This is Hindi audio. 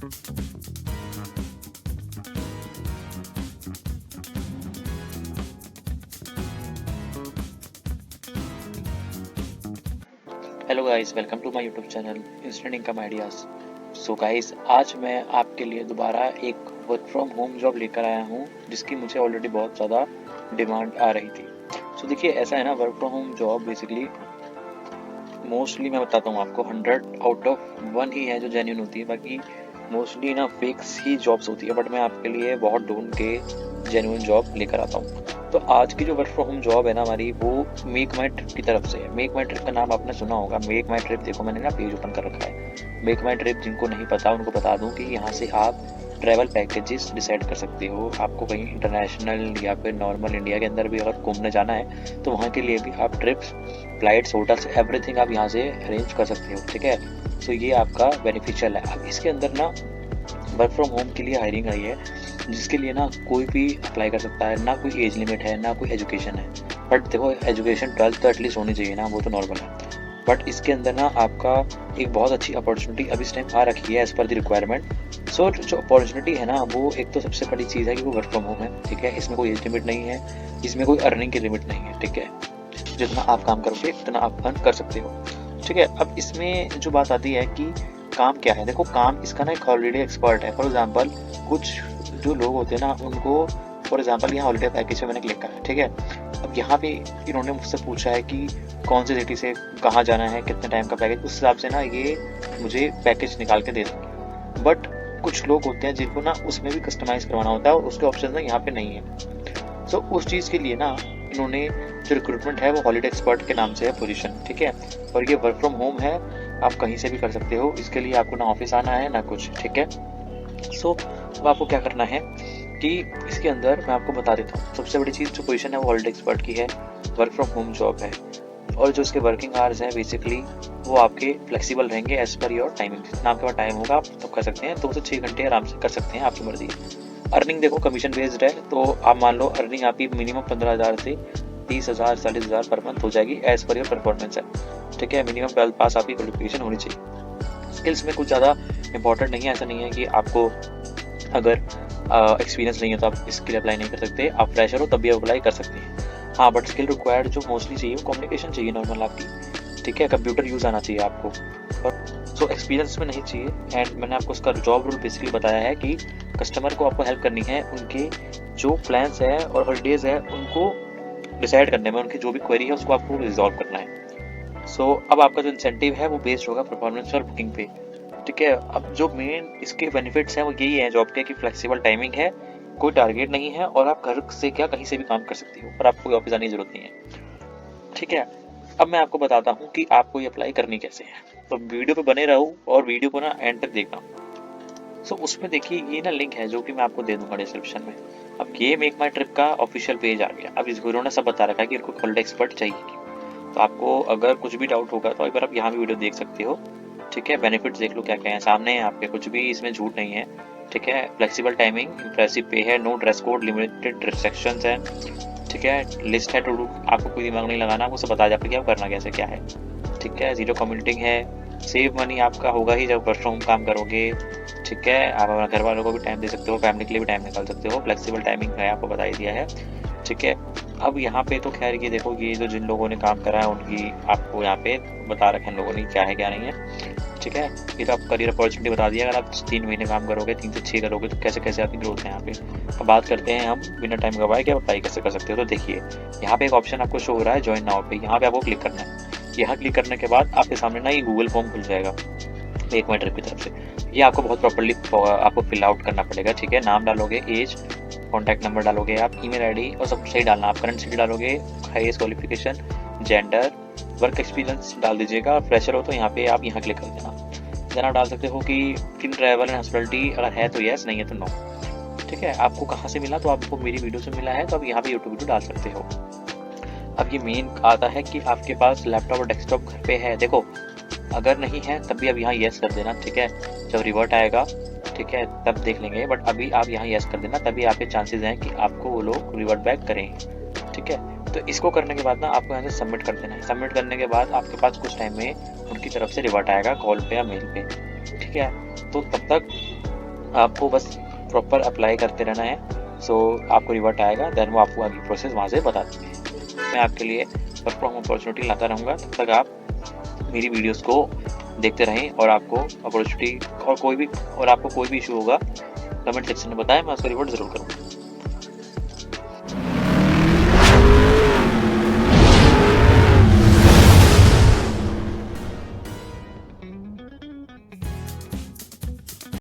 Hello guys, welcome to my YouTube channel instant income ideas. So guys, आज मैं आपके लिए दोबारा एक वर्क फ्रॉम होम जॉब लेकर आया हूँ जिसकी मुझे ऑलरेडी बहुत ज़्यादा डिमांड आ रही थी। सो देखिए, ऐसा है ना, work from home job basically mostly मैं बताता हूँ आपको 100 आउट ऑफ 1 ही है जो जेन्युइन होती है, बाकी मोस्टली ना फेक्स ही जॉब्स होती है। बट मैं आपके लिए बहुत ढूंढ के जेन्युइन जॉब लेकर आता हूँ। तो आज की जो वर्क फ्रॉम होम जॉब है ना हमारी, वो मेक माई ट्रिप की तरफ से है। मेक माई ट्रिप का नाम आपने सुना होगा। मेक माई ट्रिप, देखो मैंने ना पेज ओपन कर रखा है। मेक माई ट्रिप, जिनको नहीं पता उनको बता दूं कि यहाँ से आप ट्रैवल पैकेजेस डिसाइड कर सकते हो। आपको कहीं इंटरनेशनल या फिर नॉर्मल इंडिया के अंदर भी अगर घूमने जाना है तो वहाँ के लिए भी आप ट्रिप्स, फ्लाइट्स, होटल्स, एवरीथिंग आप यहाँ से अरेंज कर सकते हो। ठीक है, तो ये आपका बेनिफिशियल है। अब इसके अंदर ना वर्क फ्रॉम होम के लिए हायरिंग आई है जिसके लिए ना कोई भी अप्लाई कर सकता है, ना कोई एज लिमिट है, ना कोई एजुकेशन है। बट देखो, एजुकेशन 12th तो एटलीस्ट होनी चाहिए ना, वो तो नॉर्मल है। बट इसके अंदर ना आपका एक बहुत अच्छी अपॉर्चुनिटी अभी इस टाइम आ रखी है एज पर द रिक्वायरमेंट। सो जो अपॉर्चुनिटी है ना, वो एक तो सबसे बड़ी चीज़ है कि वो वर्क फ्रॉम होम है। ठीक है, इसमें कोई एज लिमिट नहीं है, इसमें कोई अर्निंग की लिमिट नहीं है। ठीक है, जितना आप काम करोगे उतना आप अर्न कर सकते हो। ठीक है, अब इसमें जो बात आती है कि काम क्या है। देखो, काम इसका ना एक हॉलीडे एक्सपर्ट है। फॉर एग्जांपल, कुछ जो लोग होते हैं ना उनको, फॉर एग्जांपल यहाँ हॉलीडे पैकेज पे मैंने क्लिक करा। ठीक है, अब यहाँ पे इन्होंने मुझसे पूछा है कि कौन सी सिटी से कहाँ जाना है, कितने टाइम का पैकेज, उस हिसाब से ना ये मुझे पैकेज निकाल के दे देंगे। बट कुछ लोग होते हैं जिनको ना उसमें भी कस्टमाइज करवाना होता है और उसके ऑप्शन ना यहाँ पे नहीं है। सो उस चीज़ के लिए ना इन्होंने जो रिक्रूटमेंट है वो हॉलीडे एक्सपर्ट के नाम से है पोजीशन। ठीक है, और ये वर्क फ्रॉम होम है, आप कहीं से भी कर सकते हो। इसके लिए आपको ना ऑफिस आना है ना कुछ। ठीक है, सो अब आपको क्या करना है कि इसके अंदर मैं आपको बता देता हूँ। सबसे बड़ी चीज़, जो पोजीशन है वो हॉलीडे एक्सपर्ट की है, वर्क फ्रॉम होम जॉब है, और जो इसके वर्किंग आवर्स हैं बेसिकली वो आपके फ्लेक्सिबल रहेंगे एज पर योर टाइमिंग। जितना आपके पास टाइम होगा आप तब कर सकते हैं, 2 से 6 घंटे आराम से कर सकते हैं, आपकी मर्जी है। अर्निंग देखो कमीशन बेस्ड है, तो आप मान लो अर्निंग आपकी मिनिमम 15,000 से 30,000 40,000 पर मंथ हो जाएगी एज पर योर परफॉर्मेंस है। ठीक है, मिनिमम 12 पास आपकी क्वालिफिकेशन होनी चाहिए। स्किल्स में कुछ ज़्यादा इंपॉर्टेंट नहीं है। ऐसा नहीं है कि आपको अगर एक्सपीरियंस नहीं है तो आप इसके लिए अप्लाई नहीं कर सकते, आप फ्रेशर हो तब भी अप्लाई कर सकते हैं। हाँ, बट स्किल रिक्वायर्ड जो मोस्टली चाहिए वो कम्युनिकेशन चाहिए नॉर्मल आपकी। ठीक है, कंप्यूटर यूज़ आना चाहिए आपको, और सो एक्सपीरियंस में नहीं चाहिए। एंड मैंने आपको उसका जॉब रोल बेसिकली बताया है कि कस्टमर को आपको हेल्प करनी है, उनके जो प्लान्स है और हॉलीडेज है उनको डिसाइड करने में, उनकी जो भी क्वेरी है उसको आपको रिजॉल्व करना है। सो अब आपका जो इंसेंटिव है वो बेस्ड होगा परफॉर्मेंस और बुकिंग पे। ठीक है, अब जो मेन इसके बेनिफिट्स हैं वो यही है जॉब के, कि फ्लेक्सिबल टाइमिंग है, कोई टारगेट नहीं है, और आप घर से क्या कहीं से भी काम कर सकते हो, और आपको कोई ऑफिस आने की जरूरत नहीं है। ठीक है, अब मैं आपको बताता हूँ कि आपको ये अप्लाई करनी कैसे है। तो वीडियो पे बने रहो और वीडियो को ना एंड तक देखना। सो उसमें देखिए ये ना लिंक है जो कि मैं आपको दे दूंगा डिस्क्रिप्शन में। अब ये मेक माई ट्रिप का ऑफिशियल पेज आ गया। अब इसको इन्होंने सब बता रखा है कि इनको हॉलिडे एक्सपर्ट चाहिए। तो आपको अगर कुछ भी डाउट होगा तो एक बार आप यहाँ भी वीडियो देख सकते हो। ठीक है, बेनिफिट्स देख लो क्या क्या है, सामने है आपके, कुछ भी इसमें झूठ नहीं है। ठीक है, फ्लेक्सिबल टाइमिंग, इंप्रेसिव पे है, no dress code, limited restrictions है। ठीक है, लिस्ट है टू डू, आपको कोई दिमाग नहीं लगाना, आपको सब बता जाता है कि आप करना कैसे क्या है। ठीक है, जीरो कम्यूटिंग है, सेव मनी आपका होगा ही जब वर्क फ्रॉम काम करोगे। ठीक है, आप अपना घर वालों को भी टाइम दे सकते हो, फैमिली के लिए भी टाइम निकाल सकते हो। फ्लेक्सिबल टाइमिंग है, आपको बता ही दिया है। ठीक है, अब यहाँ पे तो खैर ये देखो, ये जो जिन लोगों ने काम करा है उनकी आपको यहाँ पे बता रखे हैं लोगों ने क्या है क्या नहीं है। ठीक है, ये तो आप करियर अपॉर्चुनिटी बता दिया। अगर आप 3 महीने काम करोगे, 3 से 6 करोगे तो कैसे कैसे आपकी ग्रोथ है यहाँ पे। अब बात करते हैं हम बिना टाइम गवाए कि आप अप्लाई कैसे कर सकते हो। तो देखिए, यहाँ पे एक ऑप्शन आपको शो हो रहा है ज्वाइन नाउ पे, यहाँ पे आपको क्लिक करना है। यहाँ क्लिक करने के बाद आपके सामने ना ये गूगल फॉर्म खुल जाएगा एक मिनट की तरफ से। ये आपको बहुत प्रॉपर्ली आपको फिल आउट करना पड़ेगा। ठीक है, नाम डालोगे, एज, कॉन्टैक्ट नंबर डालोगे आप, ईमेल आईडी और सब सही डालना। आप करंट सिटी डालोगे, highest qualification, gender, work experience डाल दीजिएगा। फ्रेशर हो तो यहाँ पे आप यहाँ क्लिक कर देना। देन आप डाल सकते हो कि इन ट्रैवल एंड हॉस्पिटलिटी, अगर है तो यस, नहीं है तो नो। ठीक है, आपको कहाँ से मिला, तो आपको मेरी वीडियो से मिला है, तो आप यहाँ पे यूट्यूब वीडियो डाल सकते हो। अब ये मेन आता है कि आपके पास लैपटॉप और डेस्कटॉप घर पे है। देखो, अगर नहीं है तब भी अब यहाँ यस कर देना। ठीक है, जब रिवर्ट आएगा, ठीक है, तब देख लेंगे, बट अभी आप यहाँ यस कर देना, तभी आपके चांसेस हैं कि आपको वो लोग रिवर्ट बैक करेंगे। ठीक है, तो इसको करने के बाद ना आपको यहाँ से सबमिट कर देना है। सबमिट करने के बाद आपके पास कुछ टाइम में उनकी तरफ से रिवर्ट आएगा, कॉल पे या मेल पे। ठीक है, तो तब तक आपको बस प्रॉपर अप्लाई करते रहना है। सो आपको रिवर्ट आएगा, देन वो आपको आगे प्रोसेस वहाँ से बता देंगे। मैं आपके लिए वर्क फ्रॉम होम अपॉर्चुनिटी लाता रहूँगा, तब तक आप मेरी वीडियोस को देखते रहें और आपको अपॉर्चुनिटी और आपको कोई भी इशू होगा कमेंट सेक्शन में बताएं, मैं उसका रिपोर्ट ज़रूर करूँगा।